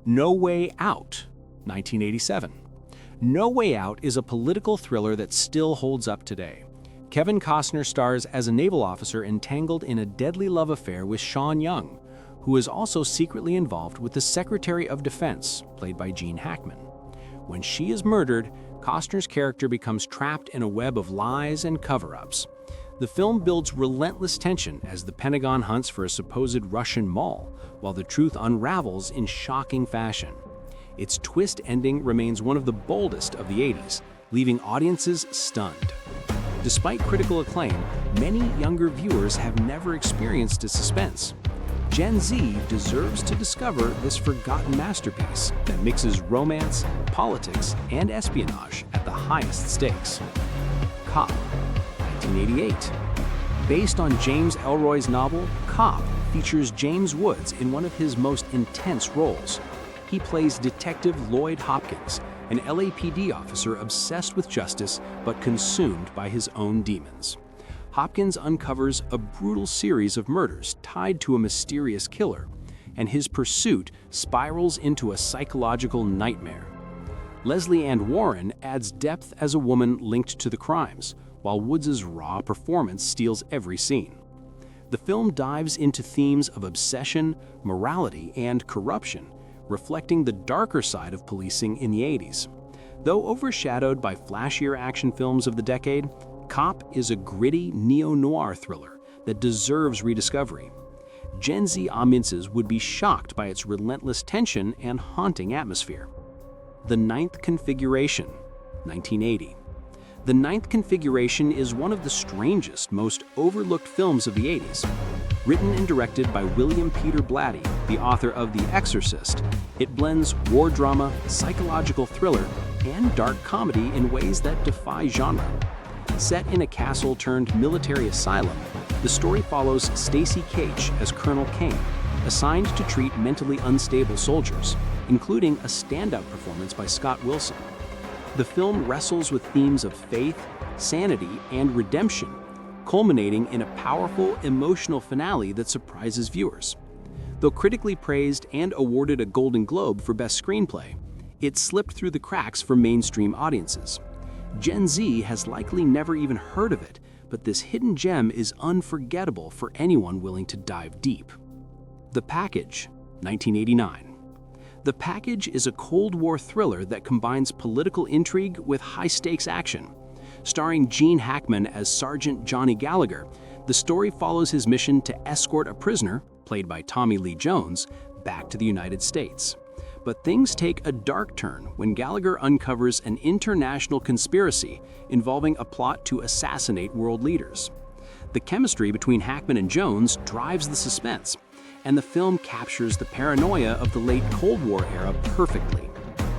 No Way Out, 1987. No Way Out is a political thriller that still holds up today. Kevin Costner stars as a naval officer entangled in a deadly love affair with Sean Young, who is also secretly involved with the Secretary of Defense, played by Gene Hackman. When she is murdered, Costner's character becomes trapped in a web of lies and cover-ups. The film builds relentless tension as the Pentagon hunts for a supposed Russian mall, while the truth unravels in shocking fashion. Its twist ending remains one of the boldest of the 80s, leaving audiences stunned. Despite critical acclaim, many younger viewers have never experienced its suspense. Gen Z deserves to discover this forgotten masterpiece that mixes romance, politics, and espionage at the highest stakes. Cop, 1988. Based on James Ellroy's novel, Cop features James Woods in one of his most intense roles. He plays Detective Lloyd Hopkins, an LAPD officer obsessed with justice but consumed by his own demons. Hopkins uncovers a brutal series of murders tied to a mysterious killer, and his pursuit spirals into a psychological nightmare. Leslie Ann Warren adds depth as a woman linked to the crimes, while Woods' raw performance steals every scene. The film dives into themes of obsession, morality, and corruption, reflecting the darker side of policing in the 80s. Though overshadowed by flashier action films of the decade, Cop is a gritty neo-noir thriller that deserves rediscovery. Gen Z audiences would be shocked by its relentless tension and haunting atmosphere. The Ninth Configuration, 1980. The Ninth Configuration is one of the strangest, most overlooked films of the 80s. Written and directed by William Peter Blatty, the author of The Exorcist, it blends war drama, psychological thriller, and dark comedy in ways that defy genre. Set in a castle-turned-military asylum, the story follows Stacy Keach as Colonel Kane, assigned to treat mentally unstable soldiers, including a standout performance by Scott Wilson. The film wrestles with themes of faith, sanity, and redemption, culminating in a powerful, emotional finale that surprises viewers. Though critically praised and awarded a Golden Globe for Best Screenplay, it slipped through the cracks for mainstream audiences. Gen Z has likely never even heard of it, but this hidden gem is unforgettable for anyone willing to dive deep. The Package, 1989. The Package is a Cold War thriller that combines political intrigue with high-stakes action. Starring Gene Hackman as Sergeant Johnny Gallagher, the story follows his mission to escort a prisoner, played by Tommy Lee Jones, back to the United States. But things take a dark turn when Gallagher uncovers an international conspiracy involving a plot to assassinate world leaders. The chemistry between Hackman and Jones drives the suspense, and the film captures the paranoia of the late Cold War era perfectly.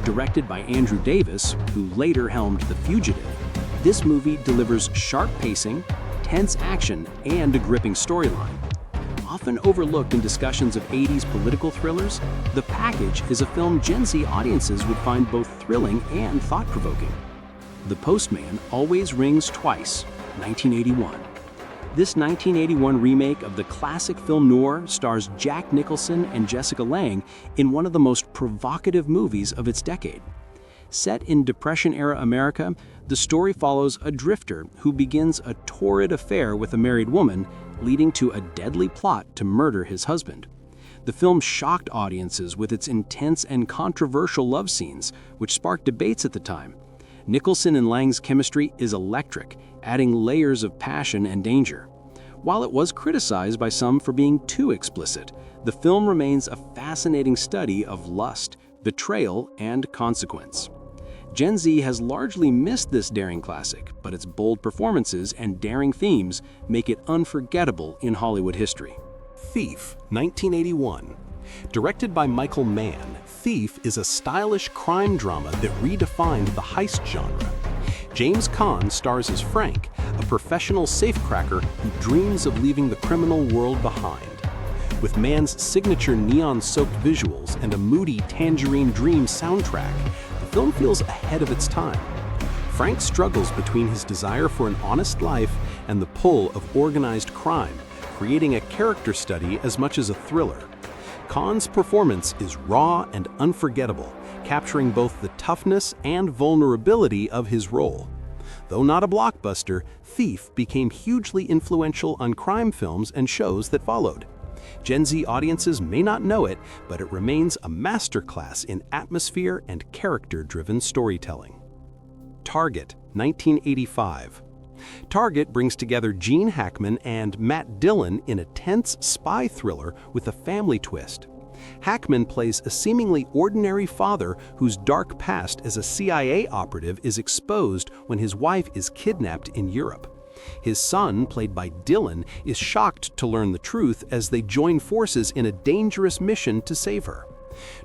Directed by Andrew Davis, who later helmed The Fugitive, this movie delivers sharp pacing, tense action, and a gripping storyline. Often overlooked in discussions of 80s political thrillers, The Package is a film Gen Z audiences would find both thrilling and thought-provoking. The Postman Always Rings Twice, 1981. This 1981 remake of the classic film noir stars Jack Nicholson and Jessica Lange in one of the most provocative movies of its decade. Set in Depression-era America, the story follows a drifter who begins a torrid affair with a married woman, leading to a deadly plot to murder his husband. The film shocked audiences with its intense and controversial love scenes, which sparked debates at the time. Nicholson and Lange's chemistry is electric, adding layers of passion and danger. While it was criticized by some for being too explicit, the film remains a fascinating study of lust, betrayal, and consequence. Gen Z has largely missed this daring classic, but its bold performances and daring themes make it unforgettable in Hollywood history. Thief, 1981. Directed by Michael Mann, Thief is a stylish crime drama that redefined the heist genre. James Caan stars as Frank, a professional safecracker who dreams of leaving the criminal world behind. With Mann's signature neon-soaked visuals and a moody Tangerine Dream soundtrack, the film feels ahead of its time. Frank struggles between his desire for an honest life and the pull of organized crime, creating a character study as much as a thriller. Caan's performance is raw and unforgettable, capturing both the toughness and vulnerability of his role. Though not a blockbuster, Thief became hugely influential on crime films and shows that followed. Gen Z audiences may not know it, but it remains a masterclass in atmosphere and character-driven storytelling. Target, 1985. Target brings together Gene Hackman and Matt Dillon in a tense spy thriller with a family twist. Hackman plays a seemingly ordinary father whose dark past as a CIA operative is exposed when his wife is kidnapped in Europe. His son, played by Dillon, is shocked to learn the truth as they join forces in a dangerous mission to save her.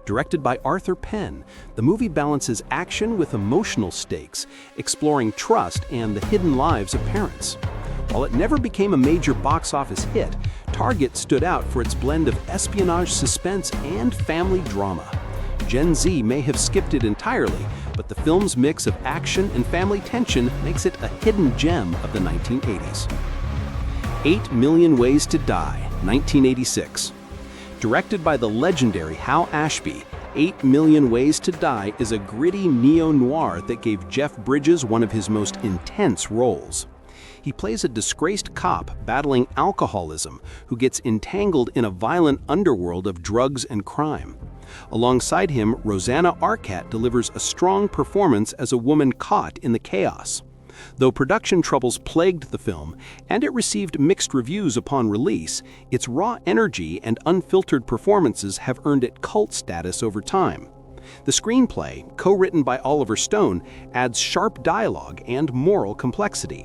Directed by Arthur Penn, the movie balances action with emotional stakes, exploring trust and the hidden lives of parents. While it never became a major box office hit, Target stood out for its blend of espionage, suspense, and family drama. Gen Z may have skipped it entirely, but the film's mix of action and family tension makes it a hidden gem of the 1980s. 8 Million Ways to Die, 1986. Directed by the legendary Hal Ashby, 8 Million Ways to Die is a gritty neo-noir that gave Jeff Bridges one of his most intense roles. He plays a disgraced cop battling alcoholism who gets entangled in a violent underworld of drugs and crime. Alongside him, Rosanna Arquette delivers a strong performance as a woman caught in the chaos. Though production troubles plagued the film, and it received mixed reviews upon release, its raw energy and unfiltered performances have earned it cult status over time. The screenplay, co-written by Oliver Stone, adds sharp dialogue and moral complexity.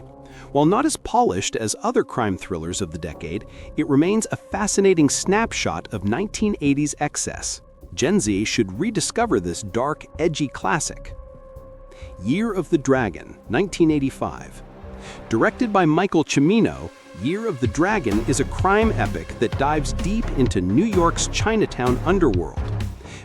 While not as polished as other crime thrillers of the decade, it remains a fascinating snapshot of 1980s excess. Gen Z should rediscover this dark, edgy classic. Year of the Dragon, 1985. Directed by Michael Cimino, Year of the Dragon is a crime epic that dives deep into New York's Chinatown underworld.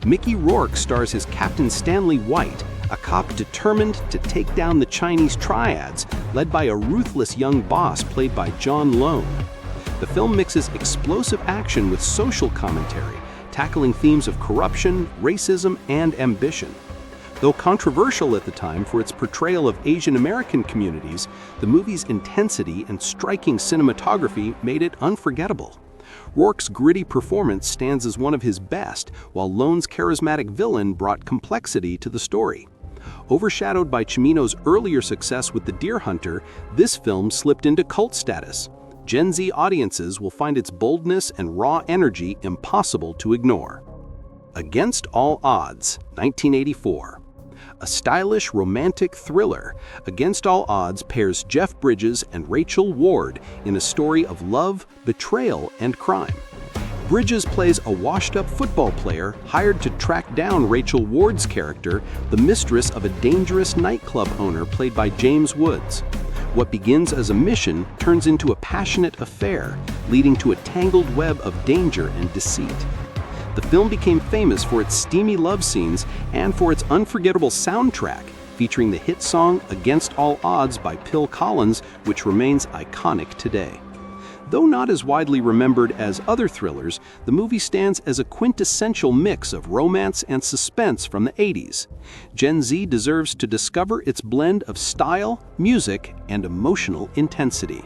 Mickey Rourke stars as Captain Stanley White, a cop determined to take down the Chinese triads, led by a ruthless young boss played by John Lone. The film mixes explosive action with social commentary, tackling themes of corruption, racism, and ambition. Though controversial at the time for its portrayal of Asian American communities, the movie's intensity and striking cinematography made it unforgettable. Rourke's gritty performance stands as one of his best, while Lone's charismatic villain brought complexity to the story. Overshadowed by Cimino's earlier success with The Deer Hunter, this film slipped into cult status. Gen Z audiences will find its boldness and raw energy impossible to ignore. Against All Odds, 1984. A stylish romantic thriller, Against All Odds pairs Jeff Bridges and Rachel Ward in a story of love, betrayal, and crime. Bridges plays a washed-up football player hired to track down Rachel Ward's character, the mistress of a dangerous nightclub owner played by James Woods. What begins as a mission turns into a passionate affair, leading to a tangled web of danger and deceit. The film became famous for its steamy love scenes and for its unforgettable soundtrack, featuring the hit song Against All Odds by Phil Collins, which remains iconic today. Though not as widely remembered as other thrillers, the movie stands as a quintessential mix of romance and suspense from the 80s. Gen Z deserves to discover its blend of style, music, and emotional intensity.